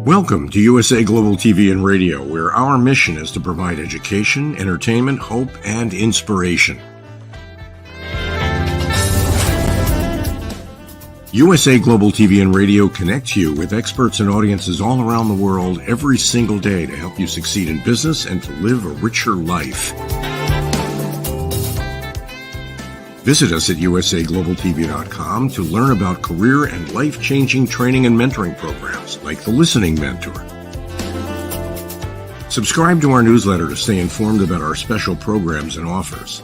Welcome to USA Global TV and Radio, where our mission is to provide education, entertainment, hope, and inspiration. USA Global TV and Radio connects you with experts and audiences all around the world every single day to help you succeed in business and to live a richer life. Visit us at usaglobaltv.com to learn about career and life-changing training and mentoring programs like the Listening Mentor. Subscribe to our newsletter to stay informed about our special programs and offers.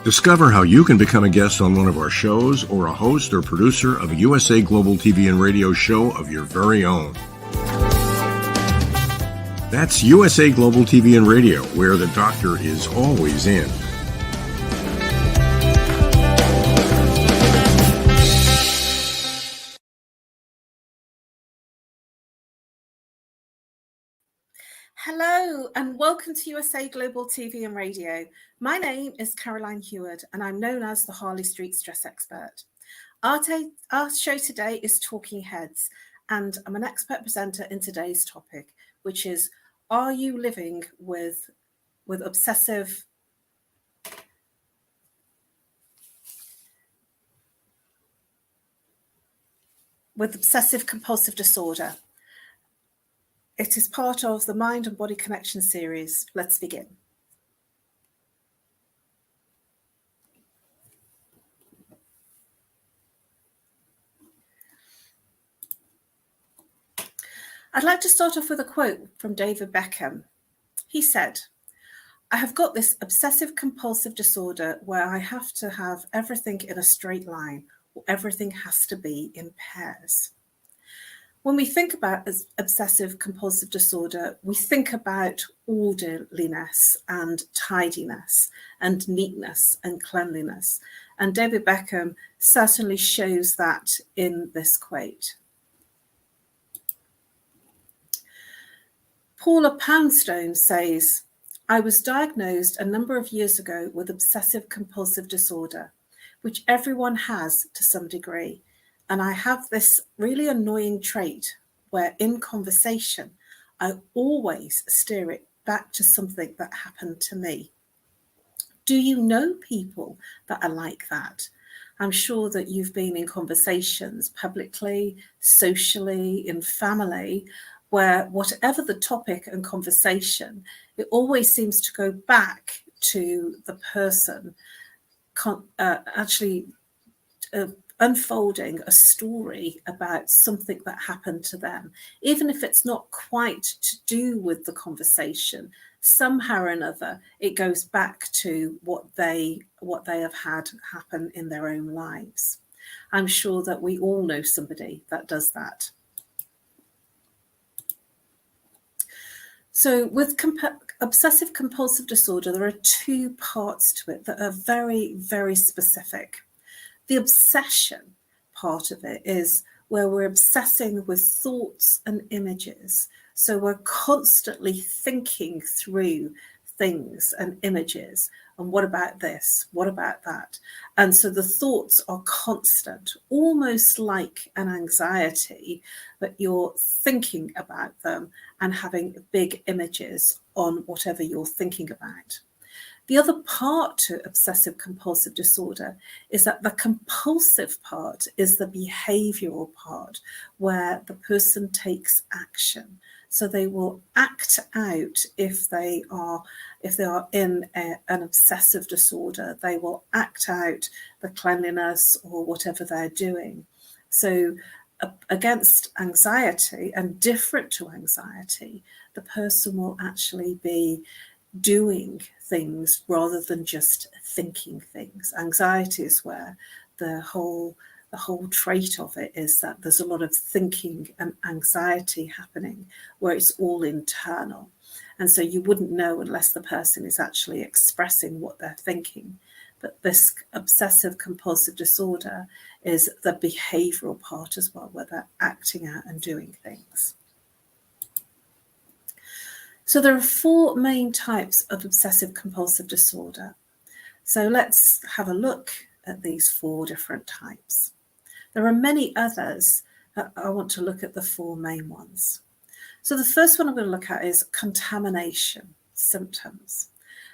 Discover how you can become a guest on one of our shows or a host or producer of a USA Global TV and Radio show of your very own. That's USA Global TV and Radio, where the doctor is always in. Hello and welcome to USA Global TV and Radio. My name is Caroline Heward and I'm known as the Harley Street Stress Expert. Our show today is Talking Heads, and I'm an expert presenter in today's topic, which is, are you living with obsessive compulsive disorder? It is part of the Mind and Body Connection series. Let's begin. I'd like to start off with a quote from David Beckham. He said, "I have got this obsessive compulsive disorder where I have to have everything in a straight line, or everything has to be in pairs." When we think about obsessive compulsive disorder, we think about orderliness and tidiness and neatness and cleanliness. And David Beckham certainly shows that in this quote. Paula Poundstone says, "I was diagnosed a number of years ago with obsessive compulsive disorder, which everyone has to some degree. And I have this really annoying trait where in conversation, I always steer it back to something that happened to me." Do you know people that are like that? I'm sure that you've been in conversations publicly, socially, in family, where whatever the topic and conversation, it always seems to go back to the person unfolding a story about something that happened to them, even if it's not quite to do with the conversation. Somehow or another, it goes back to what they have had happen in their own lives. I'm sure that we all know somebody that does that. So with obsessive compulsive disorder, there are two parts to it that are very, very specific. The obsession part of it is where we're obsessing with thoughts and images. So we're constantly thinking through things and images. And what about this? What about that? And so the thoughts are constant, almost like an anxiety, but you're thinking about them and having big images on whatever you're thinking about. The other part to obsessive compulsive disorder is that the compulsive part is the behavioural part, where the person takes action. So they will act out if they are in an obsessive disorder. They will act out the cleanliness or whatever they're doing. So against anxiety and different to anxiety, the person will actually be doing things rather than just thinking things. Anxiety is where the whole trait of it is that there's a lot of thinking and anxiety happening, where it's all internal. And so you wouldn't know unless the person is actually expressing what they're thinking. But this obsessive compulsive disorder is the behavioural part as well, where they're acting out and doing things. So there are four main types of obsessive compulsive disorder. So let's have a look at these four different types. There are many others, but I want to look at the four main ones. So the first one I'm going to look at is contamination symptoms.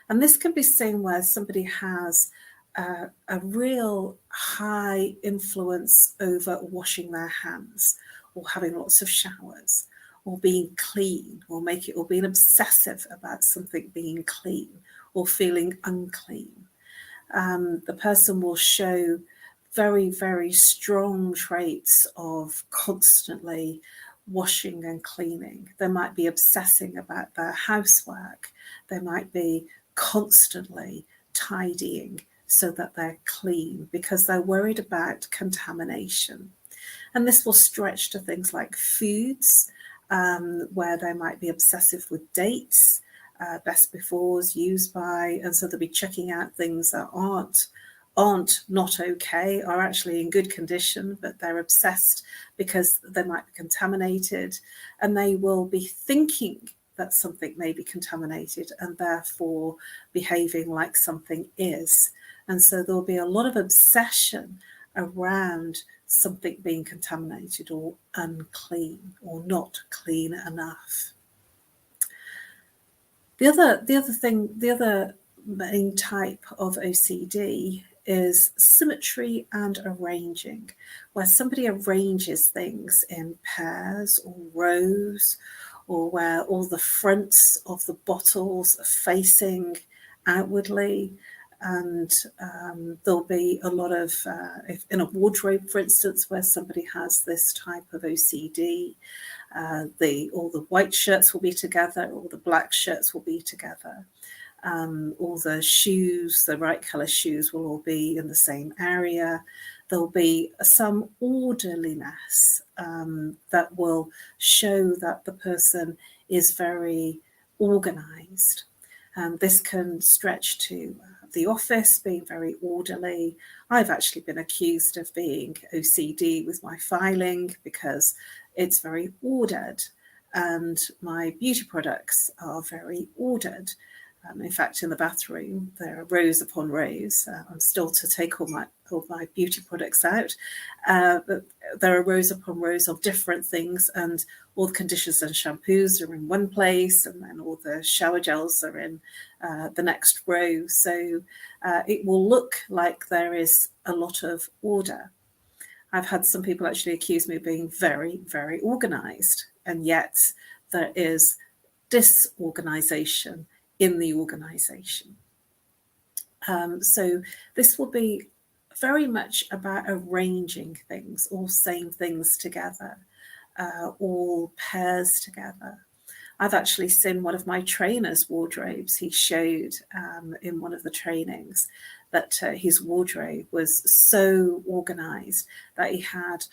And this can be seen where somebody has a real high influence over washing their hands, or having lots of showers, or being clean, or being obsessive about something being clean, or feeling unclean. The person will show very, very strong traits of constantly washing and cleaning. They might be obsessing about their housework. They might be constantly tidying so that they're clean because they're worried about contamination. And this will stretch to things like foods, where they might be obsessive with dates, best befores, use by, and so they'll be checking out things that aren't not okay, are actually in good condition, but they're obsessed because they might be contaminated, and they will be thinking that something may be contaminated and therefore behaving like something is. And so there'll be a lot of obsession around something being contaminated or unclean or not clean enough. The other main type of OCD is symmetry and arranging, where somebody arranges things in pairs or rows, or where all the fronts of the bottles are facing outwardly. And there'll be a lot of, if in a wardrobe, for instance, where somebody has this type of OCD, all the white shirts will be together, all the black shirts will be together. All the shoes, the right colour shoes, will all be in the same area. There'll be some orderliness that will show that the person is very organised. This can stretch to the office being very orderly. I've actually been accused of being OCD with my filing because it's very ordered, and my beauty products are very ordered. In fact, in the bathroom, there are rows upon rows. I'm still to take all my beauty products out, but there are rows upon rows of different things, and all the conditioners and shampoos are in one place, and then all the shower gels are in the next row. So it will look like there is a lot of order. I've had some people actually accuse me of being very, very organised, and yet there is disorganisation in the organisation. So this will be very much about arranging things, all same things together, all pairs together. I've actually seen one of my trainer's wardrobes. He showed in one of the trainings that his wardrobe was so organised that he had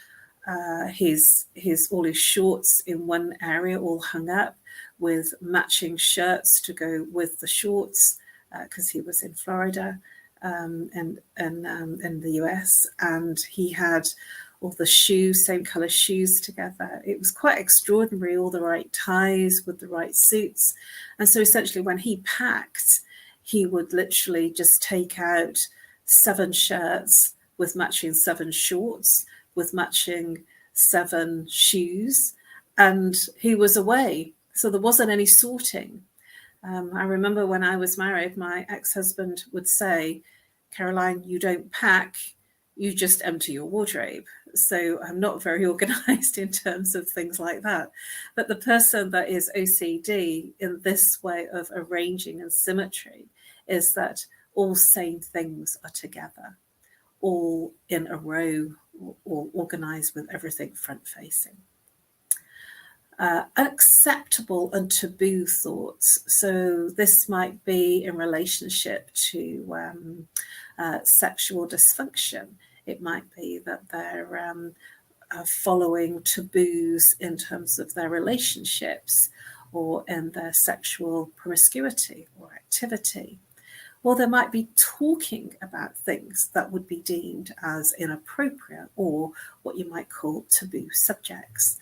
all his shorts in one area all hung up with matching shirts to go with the shorts, because he was in Florida and in the US, and he had all the shoes, same colour shoes together. It was quite extraordinary, all the right ties with the right suits. And so essentially when he packed, he would literally just take out 7 shirts with matching 7 shorts, with matching 7 shoes, and he was away. So there wasn't any sorting. I remember when I was married, my ex-husband would say, "Caroline, you don't pack, you just empty your wardrobe." So I'm not very organized in terms of things like that. But the person that is OCD in this way of arranging and symmetry is that all same things are together, all in a row, or organized with everything front facing. Acceptable and taboo thoughts. So this might be in relationship to sexual dysfunction. It might be that they're following taboos in terms of their relationships or in their sexual promiscuity or activity. Or they might be talking about things that would be deemed as inappropriate, or what you might call taboo subjects,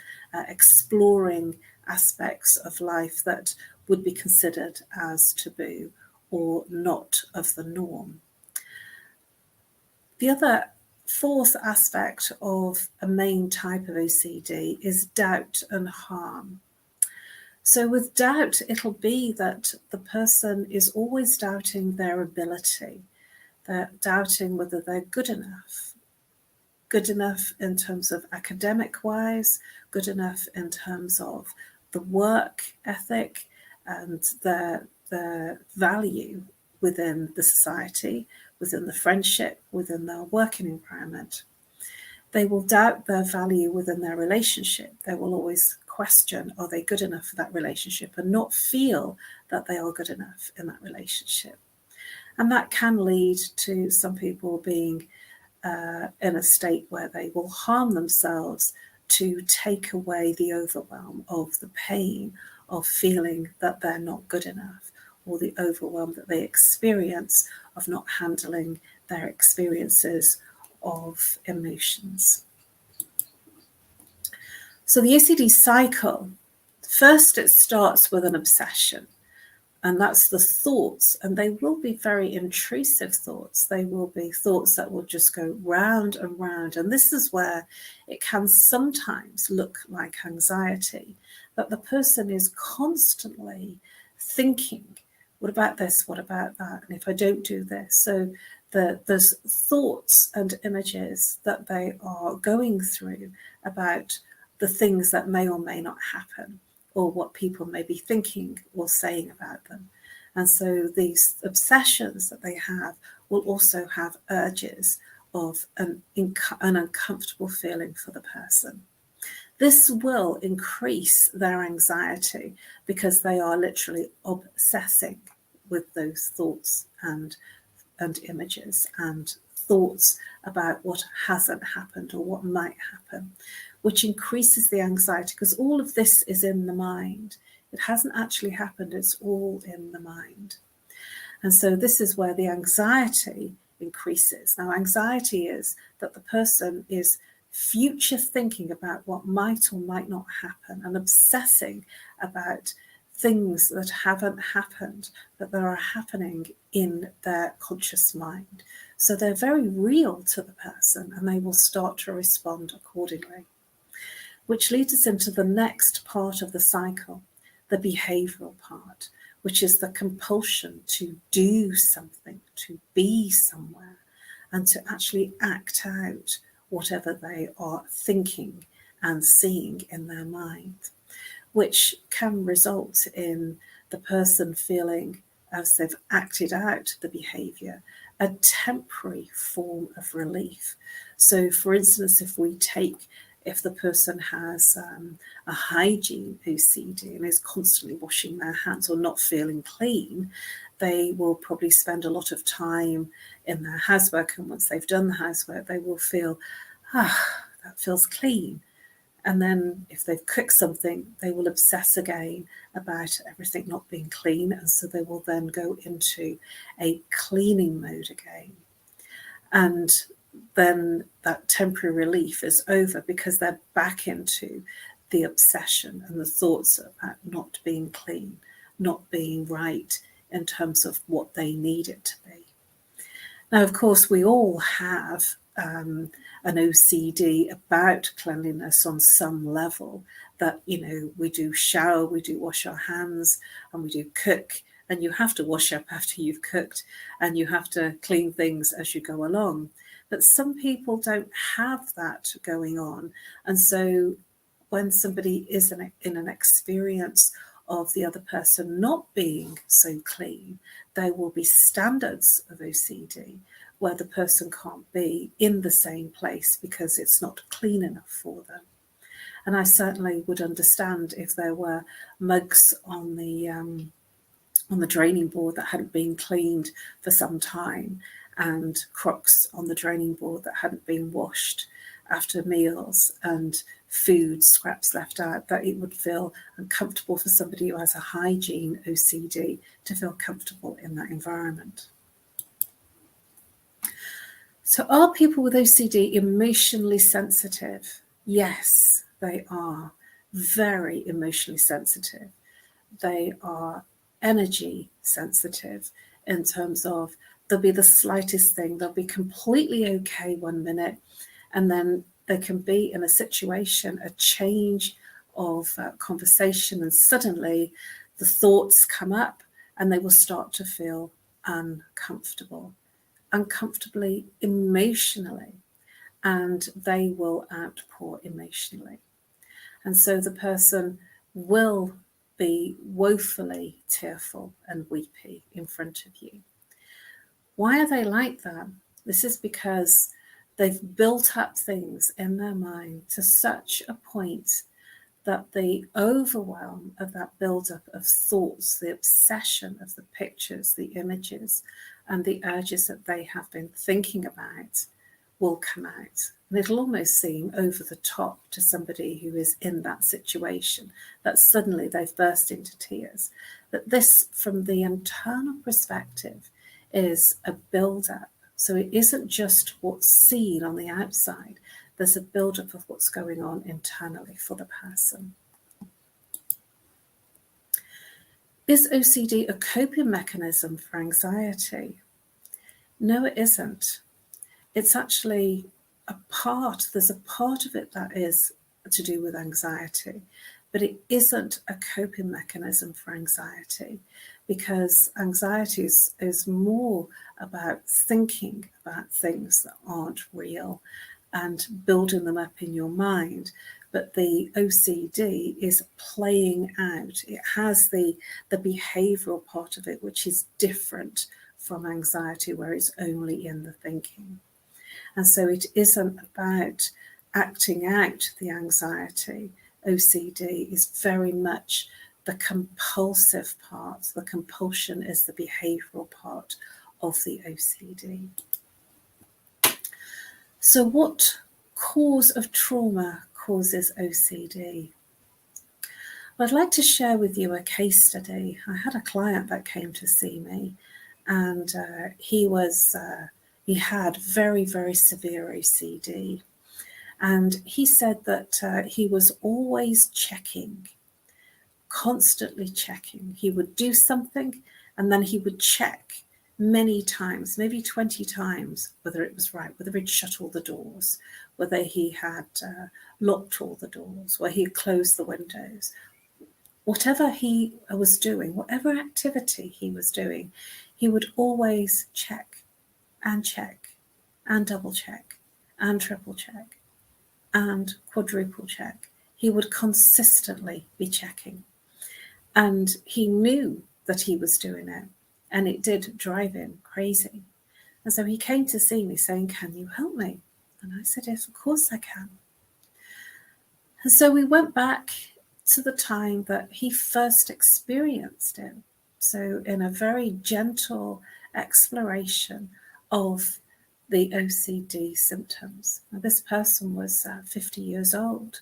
exploring aspects of life that would be considered as taboo or not of the norm. The other fourth aspect of a main type of OCD is doubt and harm. So with doubt, it'll be that the person is always doubting their ability. They're doubting whether they're good enough in terms of academic wise, good enough in terms of the work ethic and their value within the society, within the friendship, within their working environment. They will doubt their value within their relationship. They will always question, are they good enough for that relationship, and not feel that they are good enough in that relationship. And that can lead to some people being in a state where they will harm themselves to take away the overwhelm of the pain of feeling that they're not good enough, or the overwhelm that they experience of not handling their experiences of emotions. So the OCD cycle, first it starts with an obsession, and that's the thoughts, and they will be very intrusive thoughts. They will be thoughts that will just go round and round, and this is where it can sometimes look like anxiety, that the person is constantly thinking, what about this, what about that, and if I don't do this. So there's thoughts and images that they are going through about the things that may or may not happen, or what people may be thinking or saying about them. And so these obsessions that they have will also have urges of an uncomfortable feeling for the person. This will increase their anxiety because they are literally obsessing with those thoughts and images and thoughts about what hasn't happened or what might happen, which increases the anxiety, because all of this is in the mind. It hasn't actually happened, it's all in the mind. And so this is where the anxiety increases. Now, anxiety is that the person is future thinking about what might or might not happen and obsessing about things that haven't happened, but that are happening in their conscious mind. So they're very real to the person, and they will start to respond accordingly. Which leads us into the next part of the cycle, the behavioural part, which is the compulsion to do something, to be somewhere, and to actually act out whatever they are thinking and seeing in their mind, which can result in the person feeling, as they've acted out the behaviour, a temporary form of relief. So, for instance, if the person has a hygiene OCD and is constantly washing their hands or not feeling clean, they will probably spend a lot of time in their housework, and once they've done the housework, they will feel, that feels clean. And then if they've cooked something, they will obsess again about everything not being clean, and so they will then go into a cleaning mode again. And then that temporary relief is over because they're back into the obsession and the thoughts about not being clean, not being right in terms of what they need it to be. Now, of course, we all have an OCD about cleanliness on some level, that, we do shower, we do wash our hands, and we do cook, and you have to wash up after you've cooked, and you have to clean things as you go along. But some people don't have that going on. And so when somebody is in an experience of the other person not being so clean, there will be standards of OCD where the person can't be in the same place because it's not clean enough for them. And I certainly would understand if there were mugs on the draining board that hadn't been cleaned for some time, and crocs on the draining board that hadn't been washed after meals, and food scraps left out, that it would feel uncomfortable for somebody who has a hygiene OCD to feel comfortable in that environment. So are people with OCD emotionally sensitive? Yes, they are very emotionally sensitive. They are energy sensitive in terms of there'll be the slightest thing, they'll be completely okay one minute, and then they can be in a situation, a change of conversation, and suddenly the thoughts come up and they will start to feel uncomfortably emotionally, and they will outpour emotionally. And so the person will be woefully tearful and weepy in front of you. Why are they like that? This is because they've built up things in their mind to such a point that the overwhelm of that buildup of thoughts, the obsession of the pictures, the images, and the urges that they have been thinking about will come out. And it'll almost seem over the top to somebody who is in that situation, that suddenly they've burst into tears. That this, from the internal perspective, is a build-up. So it isn't just what's seen on the outside. There's a build-up of what's going on internally for the person. Is OCD a coping mechanism for anxiety? No, it isn't. It's actually there's a part of it that is to do with anxiety, but it isn't a coping mechanism for anxiety, because anxiety is more about thinking about things that aren't real and building them up in your mind. But the OCD is playing out. It has the behavioural part of it, which is different from anxiety, where it's only in the thinking. And so it isn't about acting out the anxiety. OCD is very much the compulsive part. The compulsion is the behavioural part of the OCD. So what cause of trauma causes OCD? Well, I'd like to share with you a case study. I had a client that came to see me, and he had very, very severe OCD. And he said that he was always checking, constantly checking. He would do something and then he would check many times, maybe 20 times, whether it was right, whether he'd shut all the doors, whether he had locked all the doors, whether he had closed the windows. Whatever he was doing, whatever activity he was doing, he would always check and double check and triple check and quadruple check. He would consistently be checking. And he knew that he was doing it, and it did drive him crazy. And so he came to see me saying, "Can you help me?" And I said, "Yes, of course I can." And so we went back to the time that he first experienced it. So in a very gentle exploration of the OCD symptoms. Now, this person was 50 years old.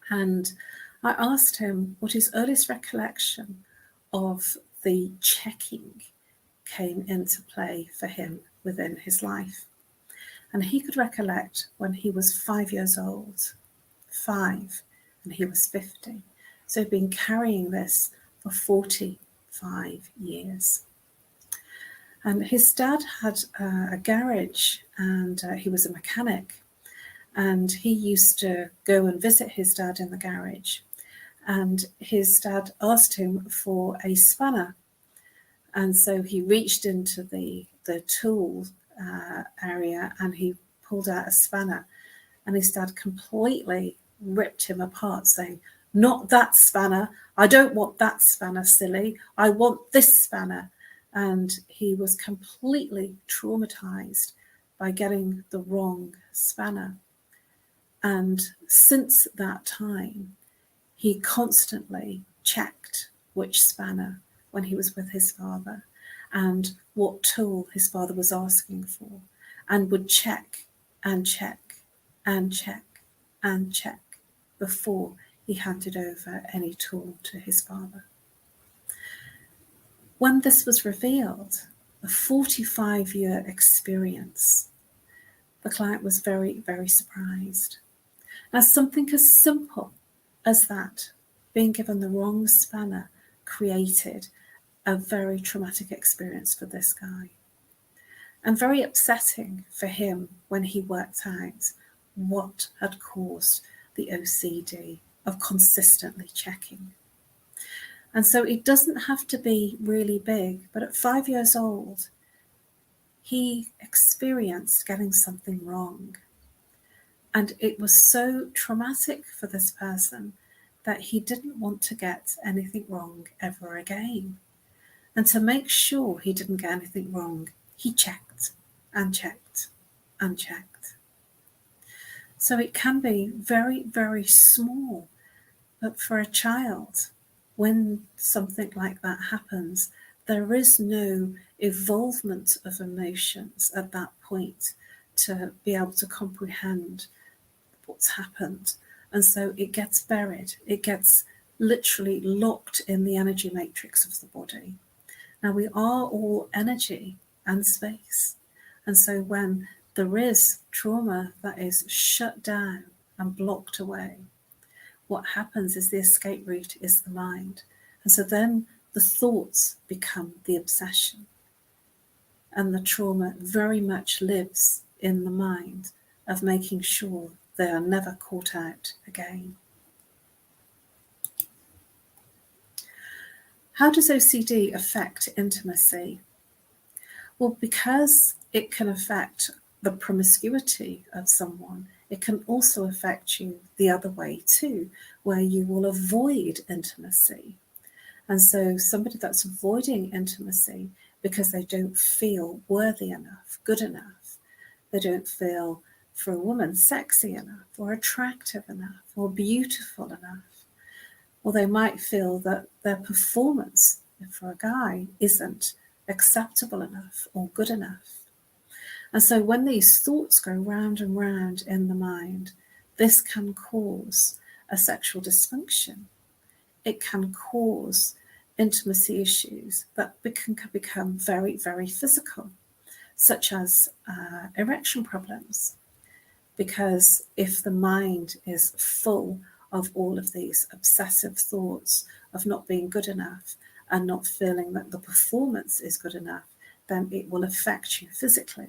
And I asked him what his earliest recollection of the checking came into play for him within his life. And he could recollect when he was 5 years old, 5, and he was 50. So he'd been carrying this for 45 years. And his dad had a garage, and he was a mechanic. And he used to go and visit his dad in the garage. And his dad asked him for a spanner. And so he reached into the tool area and he pulled out a spanner. And his dad completely ripped him apart, saying, "Not that spanner. I don't want that spanner, silly. I want this spanner." And he was completely traumatized by getting the wrong spanner. And since that time, he constantly checked which spanner when he was with his father and what tool his father was asking for, and would check and check and check and check before he handed over any tool to his father. When this was revealed, a 45-year experience, the client was very, very surprised. Now, something as simple as that, being given the wrong spanner, created a very traumatic experience for this guy. And very upsetting for him when he worked out what had caused the OCD of consistently checking. And so it doesn't have to be really big, but at 5 years old, he experienced getting something wrong. And it was so traumatic for this person that he didn't want to get anything wrong ever again. And to make sure he didn't get anything wrong, he checked and checked and checked. So it can be very, very small, but for a child, when something like that happens, there is no evolvement of emotions at that point to be able to comprehend what's happened. And so it gets buried. It gets literally locked in the energy matrix of the body. Now, we are all energy and space. And so when there is trauma that is shut down and blocked away, what happens is the escape route is the mind. And so then the thoughts become the obsession. And the trauma very much lives in the mind of making sure they are never caught out again. How does OCD affect intimacy? Well, because it can affect the promiscuity of someone, it can also affect you the other way too, where you will avoid intimacy. And so somebody that's avoiding intimacy because they don't feel worthy enough, good enough, they don't feel, for a woman, sexy enough or attractive enough or beautiful enough. Or they might feel that their performance for a guy isn't acceptable enough or good enough. And so when these thoughts go round and round in the mind, this can cause a sexual dysfunction. It can cause intimacy issues that can become very, very physical, such as erection problems. Because if the mind is full of all of these obsessive thoughts of not being good enough and not feeling that the performance is good enough, then it will affect you physically.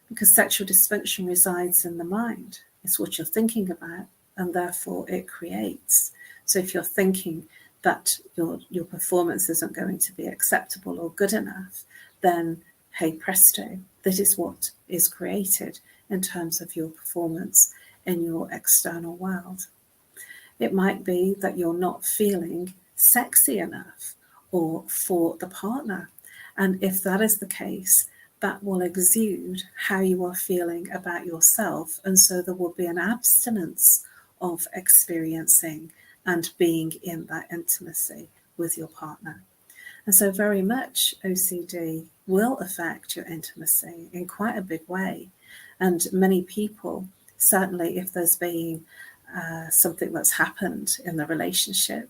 Because sexual dysfunction resides in the mind. It's what you're thinking about, and therefore it creates. So if you're thinking that your performance isn't going to be acceptable or good enough, then hey presto, that is what is created in terms of your performance in your external world. It might be that you're not feeling sexy enough or for the partner. And if that is the case, that will exude how you are feeling about yourself. And so there will be an abstinence of experiencing and being in that intimacy with your partner. And so very much OCD will affect your intimacy in quite a big way. And many people, certainly if there's been something that's happened in the relationship,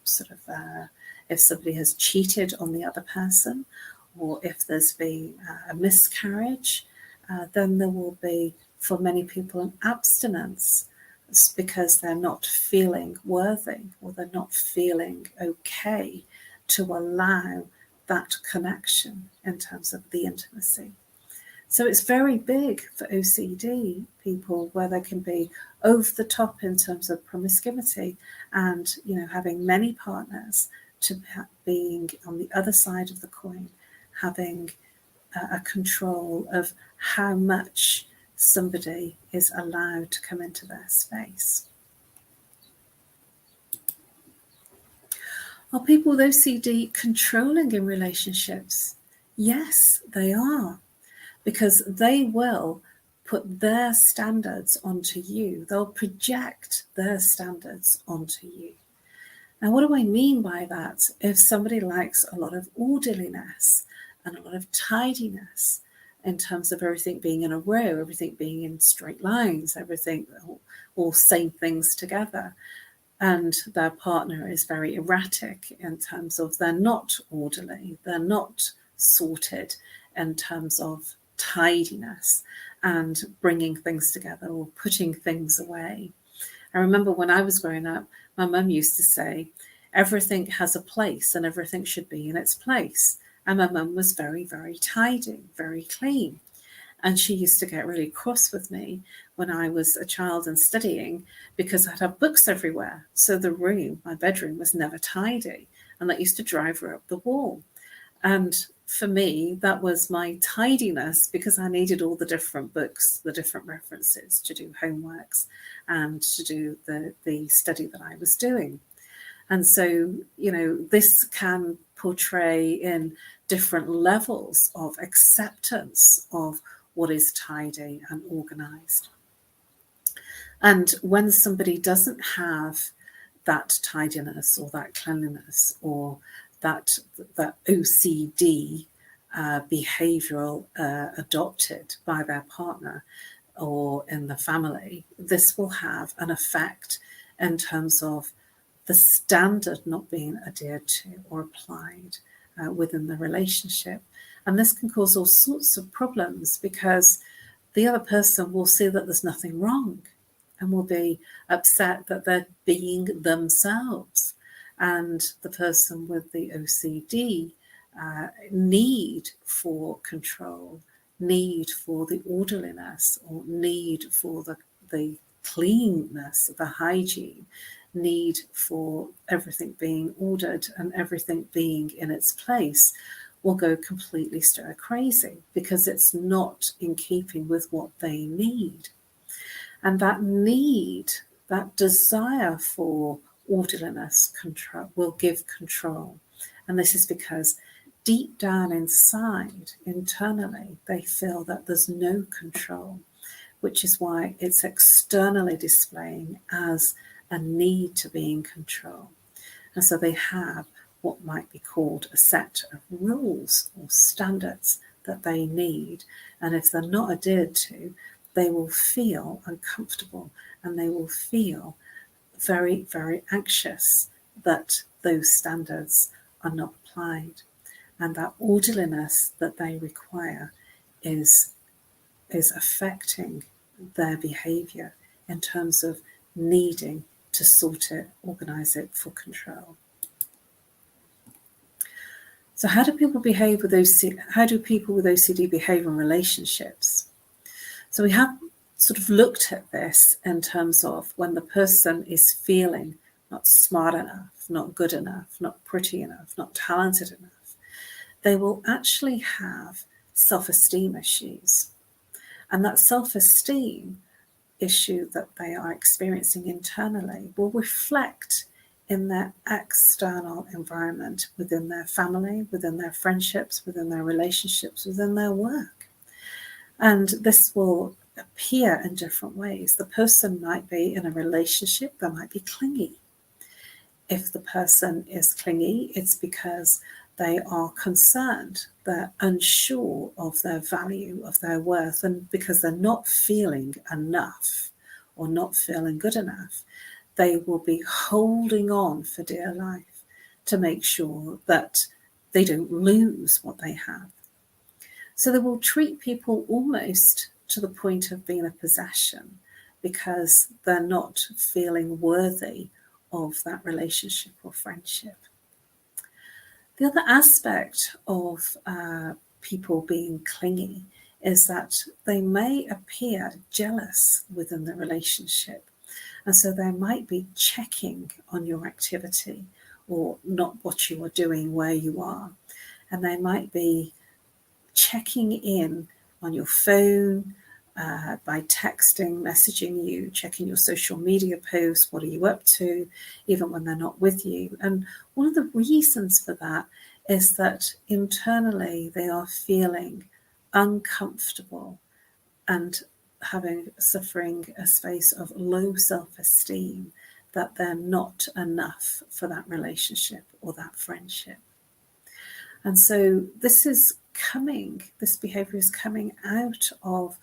if somebody has cheated on the other person, or if there's been a miscarriage, then there will be, for many people, an abstinence. It's because they're not feeling worthy or they're not feeling okay to allow that connection in terms of the intimacy. So it's very big for OCD people, where they can be over the top in terms of promiscuity and, having many partners, to being on the other side of the coin, having a control of how much somebody is allowed to come into their space. Are people with OCD controlling in relationships? Yes, they are, because they will put their standards onto you. They'll project their standards onto you. Now, what do I mean by that? If somebody likes a lot of orderliness and a lot of tidiness in terms of everything being in a row, everything being in straight lines, everything all same things together, and their partner is very erratic in terms of they're not orderly, they're not sorted in terms of tidiness and bringing things together or putting things away. I remember when I was growing up, my mum used to say, everything has a place and everything should be in its place. And my mum was very, very tidy, very clean. And she used to get really cross with me when I was a child and studying because I'd have books everywhere. So the room, my bedroom, was never tidy. And that used to drive her up the wall. And for me, that was my tidiness because I needed all the different books, the different references to do homeworks and to do the study that I was doing. And so, this can portray in different levels of acceptance of what is tidy and organized. And when somebody doesn't have that tidiness or that cleanliness or that OCD behavioural adopted by their partner or in the family, this will have an effect in terms of the standard not being adhered to or applied within the relationship. And this can cause all sorts of problems because the other person will see that there's nothing wrong and will be upset that they're being themselves. And the person with the OCD need for control, need for the orderliness, or need for the cleanness, the hygiene, need for everything being ordered and everything being in its place, will go completely stir crazy because it's not in keeping with what they need. And that need, that desire for orderliness, control, will give control. And this is because deep down inside, internally, they feel that there's no control, which is why it's externally displaying as a need to be in control. And so they have what might be called a set of rules or standards that they need. And if they're not adhered to, they will feel uncomfortable and they will feel very, very anxious that those standards are not applied. And that orderliness that they require is affecting their behaviour in terms of needing to sort it, organise it for control. So how do people behave with OCD? How do people with OCD behave in relationships? So we have sort of looked at this in terms of when the person is feeling not smart enough, not good enough, not pretty enough, not talented enough, they will actually have self-esteem issues. And that self-esteem issue that they are experiencing internally will reflect in their external environment, within their family, within their friendships, within their relationships, within their work. And this will appear in different ways. The person might be in a relationship that might be clingy. If the person is clingy, it's because they are concerned, they're unsure of their value, of their worth, and because they're not feeling enough or not feeling good enough, they will be holding on for dear life to make sure that they don't lose what they have. So they will treat people almost to the point of being a possession because they're not feeling worthy of that relationship or friendship. The other aspect of people being clingy is that they may appear jealous within the relationship. And so they might be checking on your activity or not what you are doing, where you are. And they might be checking in on your phone, by texting, messaging you, checking your social media posts, what are you up to, even when they're not with you. And one of the reasons for that is that internally they are feeling uncomfortable and suffering a space of low self-esteem, that they're not enough for that relationship or that friendship. And so this behavior is coming out of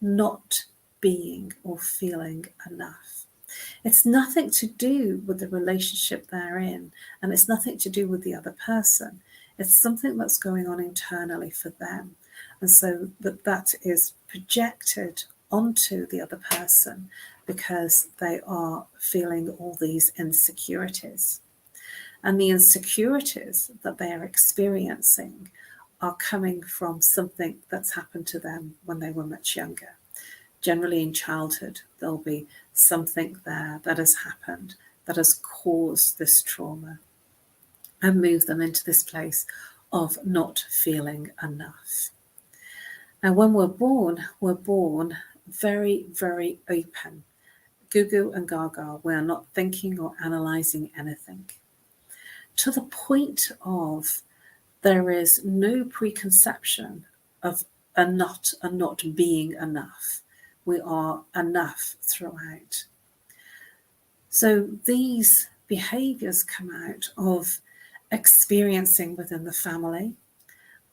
not being or feeling enough. It's nothing to do with the relationship they're in, and it's nothing to do with the other person. It's something that's going on internally for them. And so that is projected onto the other person because they are feeling all these insecurities. And the insecurities that they are experiencing are coming from something that's happened to them when they were much younger. Generally in childhood, there'll be something there that has happened that has caused this trauma and moved them into this place of not feeling enough. And when we're born very, very open. Goo goo and gaga. We're not thinking or analysing anything. To the point of there is no preconception of a not being enough. We are enough throughout. So these behaviours come out of experiencing within the family,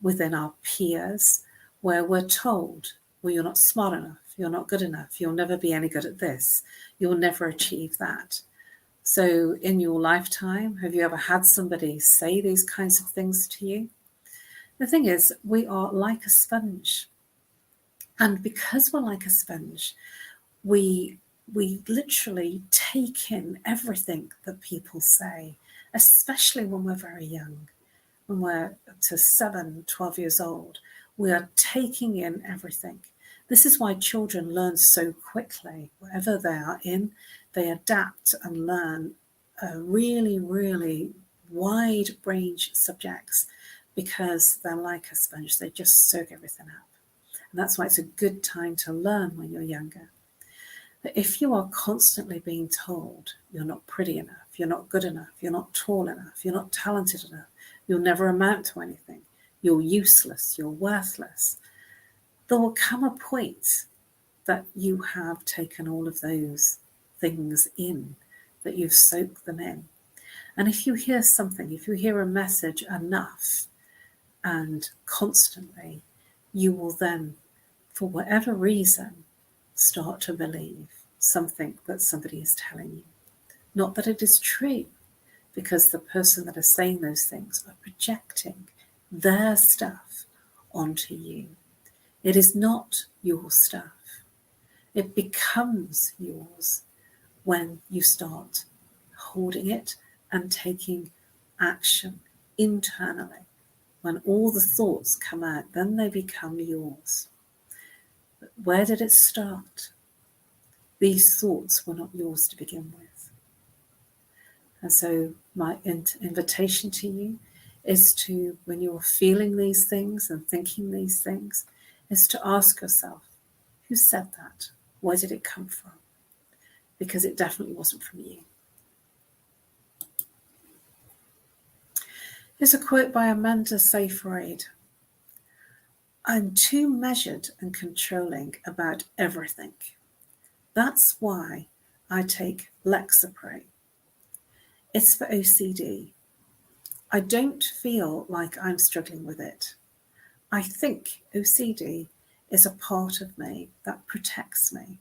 within our peers, where we're told, well, you're not smart enough, you're not good enough, you'll never be any good at this, you'll never achieve that. So in your lifetime, have you ever had somebody say these kinds of things to you? The thing is, we are like a sponge. And because we're like a sponge, we literally take in everything that people say, especially when we're very young. When we're to 7, 12 years old, we are taking in everything. This is why children learn so quickly. Wherever they are in, they adapt and learn a really, really wide range of subjects because they're like a sponge. They just soak everything up. And that's why it's a good time to learn when you're younger. But if you are constantly being told you're not pretty enough, you're not good enough, you're not tall enough, you're not talented enough, you'll never amount to anything, you're useless, you're worthless, there will come a point that you have taken all of those things in, that you've soaked them in. And if you hear something, if you hear a message enough and constantly, you will then, for whatever reason, start to believe something that somebody is telling you. Not that it is true, because the person that is saying those things are projecting their stuff onto you. It is not your stuff. It becomes yours when you start holding it and taking action internally. When all the thoughts come out, then they become yours. But where did it start? These thoughts were not yours to begin with. And so my invitation to you is to, when you're feeling these things and thinking these things, is to ask yourself, who said that? Where did it come from? Because it definitely wasn't from you. Here's a quote by Amanda Seyfried. I'm too measured and controlling about everything. That's why I take Lexapro. It's for OCD. I don't feel like I'm struggling with it. I think OCD is a part of me that protects me.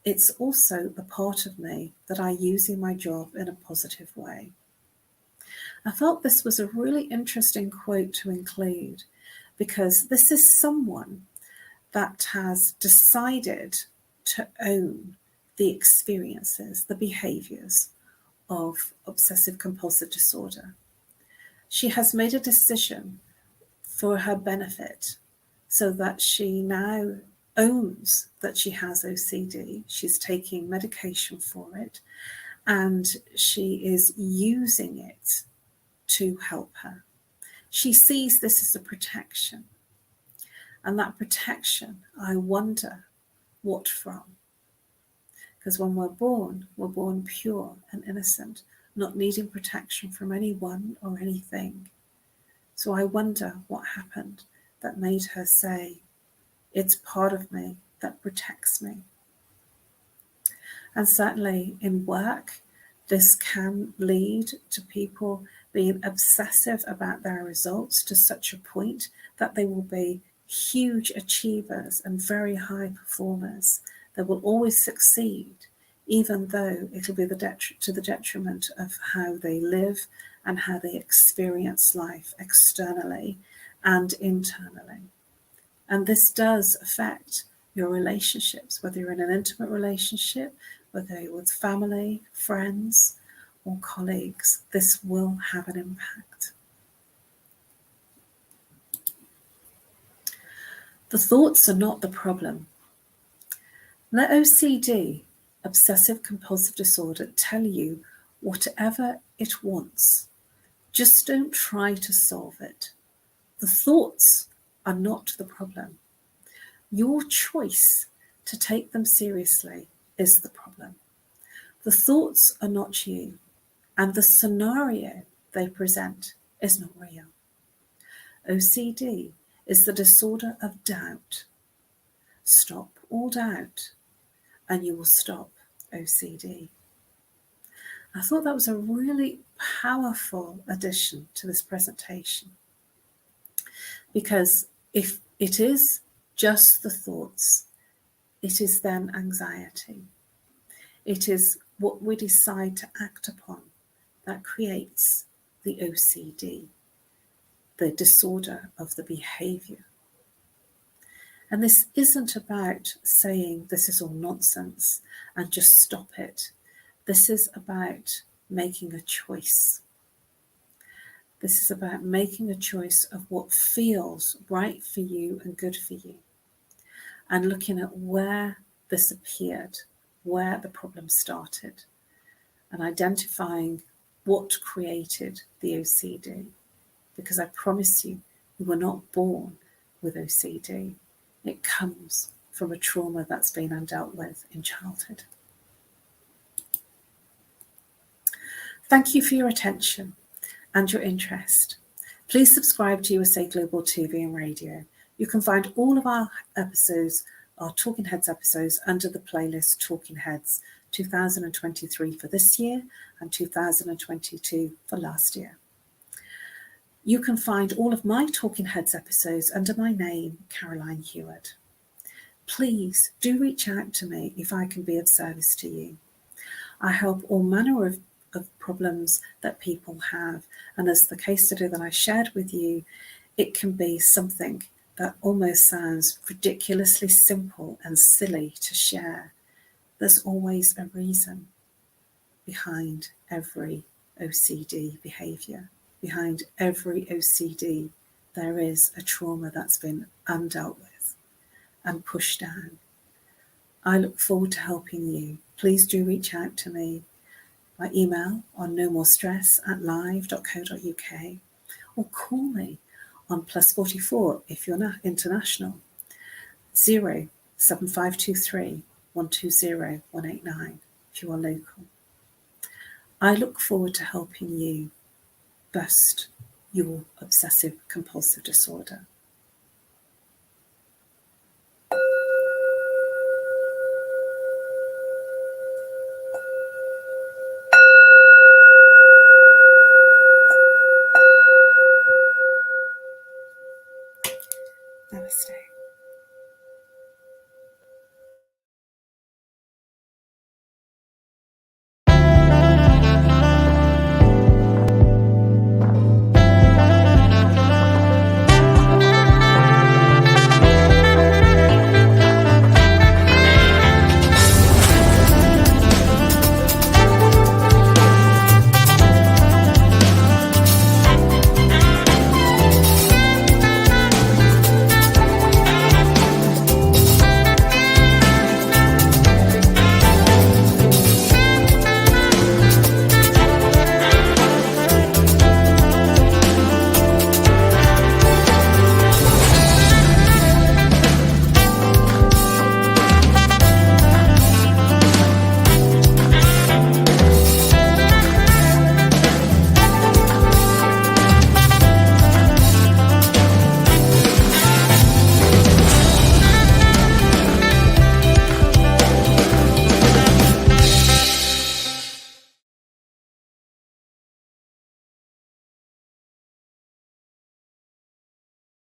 It's also a part of me that I use in my job in a positive way. I felt this was a really interesting quote to include because this is someone that has decided to own the experiences, the behaviours of obsessive compulsive disorder. She has made a decision for her benefit so that she now owns that she has OCD. She's taking medication for it and she is using it to help her. She sees this as a protection. And that protection, I wonder what from. Because when we're born pure and innocent, not needing protection from anyone or anything. So I wonder what happened that made her say, it's part of me that protects me. And certainly in work, this can lead to people being obsessive about their results to such a point that they will be huge achievers and very high performers. They will always succeed, even though it'll be to the detriment of how they live and how they experience life externally and internally. And this does affect your relationships, whether you're in an intimate relationship, whether you're with family, friends, or colleagues. This will have an impact. The thoughts are not the problem. Let OCD, obsessive compulsive disorder, tell you whatever it wants. Just don't try to solve it. The thoughts are not the problem. Your choice to take them seriously is the problem. The thoughts are not you, and the scenario they present is not real. OCD is the disorder of doubt. Stop all doubt, and you will stop OCD. I thought that was a really powerful addition to this presentation, because if it is just the thoughts, it is then anxiety. It is what we decide to act upon that creates the OCD, the disorder of the behaviour. And this isn't about saying this is all nonsense and just stop it. This is about making a choice. This is about making a choice of what feels right for you and good for you, and looking at where this appeared, where the problem started, and identifying what created the OCD. Because I promise you, you were not born with OCD. It comes from a trauma that's been undealt with in childhood. Thank you for your attention and your interest. Please subscribe to USA Global TV and Radio. You can find all of our episodes, our Talking Heads episodes, under the playlist Talking Heads 2023 for this year and 2022 for last year. You can find all of my Talking Heads episodes under my name, Caroline Heward. Please do reach out to me if I can be of service to you. I help all manner of problems that people have, and as the case study that I shared with you, it can be something that almost sounds ridiculously simple and silly to share. There's always a reason behind every OCD behaviour. Behind every OCD, there is a trauma that's been undealt with and pushed down. I look forward to helping you. Please do reach out to me by email on nomorestress@live.co.uk, or call me on +44 if you're not international, 07523 120 189 if you are local. I look forward to helping you bust your obsessive compulsive disorder.